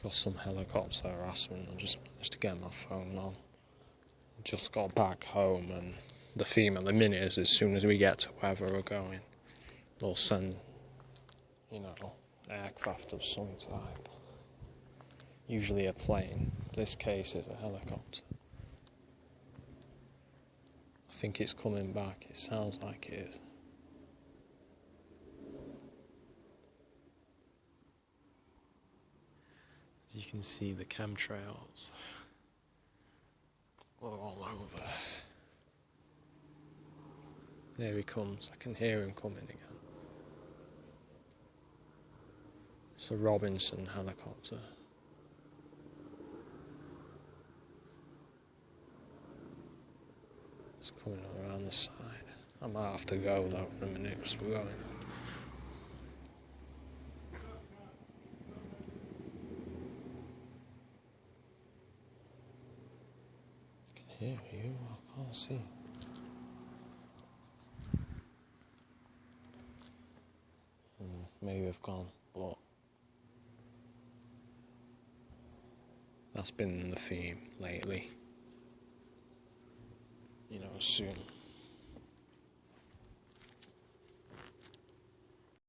got some helicopter harassment. I just managed to get my phone on. I just got back home, and the theme at the minute is as soon as we get to wherever we're going, they'll send, aircraft of some type. Usually a plane. In this case, it's a helicopter. I think it's coming back. It sounds like it is. You can see the chemtrails all over. There he comes. I can hear him coming again. It's a Robinson helicopter. It's coming around the side. I might have to go though in a minute because we're going. Hear you? I can't see. Maybe we've gone, but that's been the theme lately. Soon